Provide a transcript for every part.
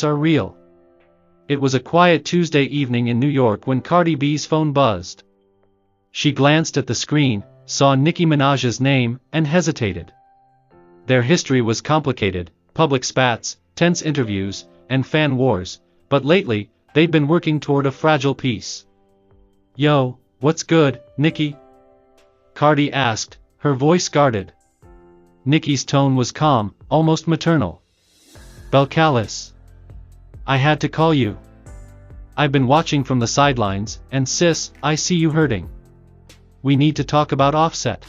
are real. It was a quiet Tuesday evening in New York when Cardi B's phone buzzed. She glanced at the screen, saw Nicki Minaj's name, and hesitated. Their history was complicated, public spats, tense interviews, and fan wars, but lately, they'd been working toward a fragile peace. "Yo, what's good, Nicki?" Cardi asked, her voice guarded. Nicki's tone was calm, almost maternal. "Belcalis. I had to call you. I've been watching from the sidelines, and sis, I see you hurting. We need to talk about Offset."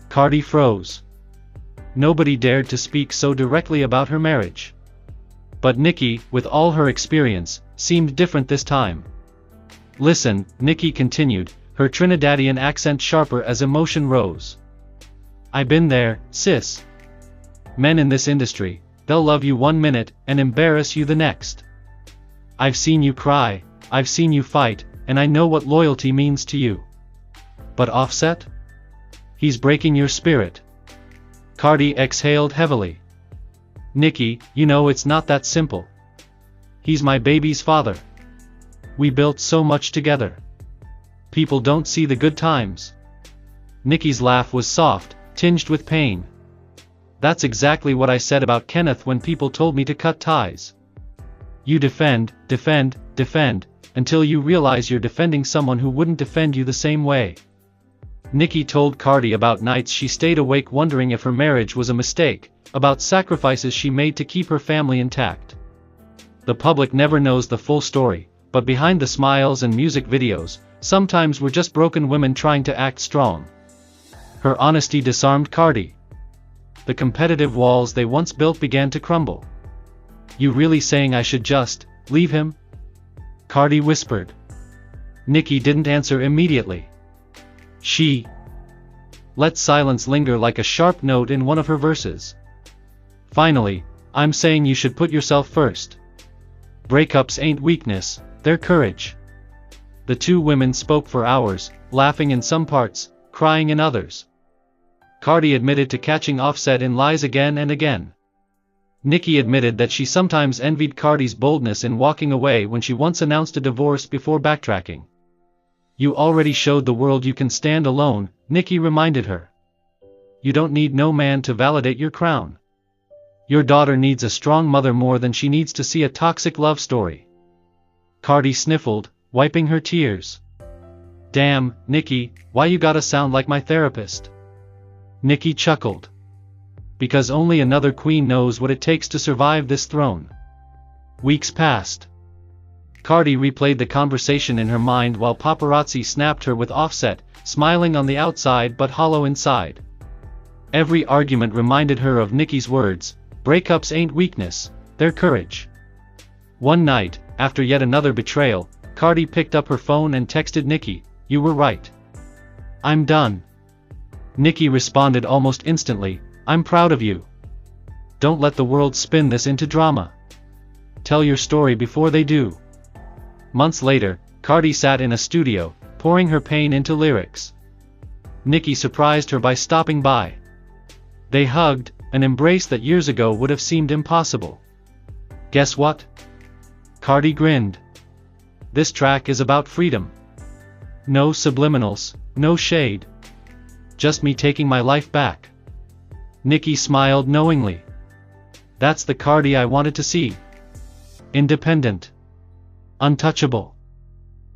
Cardi froze. Nobody dared to speak so directly about her marriage. But Nicki, with all her experience, seemed different this time. "Listen," Nicki continued, her Trinidadian accent sharper as emotion rose. "I've been there, sis. Men in this industry, they'll love you one minute, and embarrass you the next. I've seen you cry, I've seen you fight, and I know what loyalty means to you. But Offset? He's breaking your spirit." Cardi exhaled heavily. "Nicki, you know it's not that simple. He's my baby's father. We built so much together. People don't see the good times." Nicki's laugh was soft, tinged with pain. "That's exactly what I said about Kenneth when people told me to cut ties. You defend, until you realize you're defending someone who wouldn't defend you the same way." Nicki told Cardi about nights she stayed awake wondering if her marriage was a mistake, about sacrifices she made to keep her family intact. The public never knows the full story, but behind the smiles and music videos, sometimes we're just broken women trying to act strong. Her honesty disarmed Cardi. The competitive walls they once built began to crumble. "You really saying I should just leave him?" Cardi whispered. Nicki didn't answer immediately. She let silence linger like a sharp note in one of her verses. Finally, "I'm saying you should put yourself first. Breakups ain't weakness, they're courage." The two women spoke for hours, laughing in some parts, crying in others. Cardi admitted to catching Offset in lies again and again. Nicki admitted that she sometimes envied Cardi's boldness in walking away when she once announced a divorce before backtracking. "You already showed the world you can stand alone," Nicki reminded her. "You don't need no man to validate your crown. Your daughter needs a strong mother more than she needs to see a toxic love story." Cardi sniffled, wiping her tears. "Damn, Nicki, why you gotta sound like my therapist?" Nicki chuckled. "Because only another queen knows what it takes to survive this throne." Weeks passed. Cardi replayed the conversation in her mind while paparazzi snapped her with Offset, smiling on the outside but hollow inside. Every argument reminded her of Nicki's words, "Breakups ain't weakness, they're courage." One night, after yet another betrayal, Cardi picked up her phone and texted Nicki, "You were right. I'm done." Nicki responded almost instantly, "I'm proud of you. Don't let the world spin this into drama. Tell your story before they do." Months later, Cardi sat in a studio, pouring her pain into lyrics. Nicki surprised her by stopping by. They hugged, an embrace that years ago would have seemed impossible. "Guess what?" Cardi grinned. "This track is about freedom. No subliminals, no shade. Just me taking my life back." Nicki smiled knowingly. "That's the Cardi I wanted to see. Independent. Untouchable."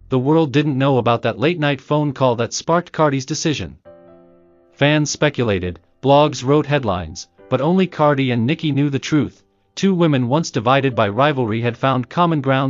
The world didn't know about that late-night phone call that sparked Cardi's decision. Fans speculated, blogs wrote headlines, but only Cardi and Nicki knew the truth. Two women once divided by rivalry had found common ground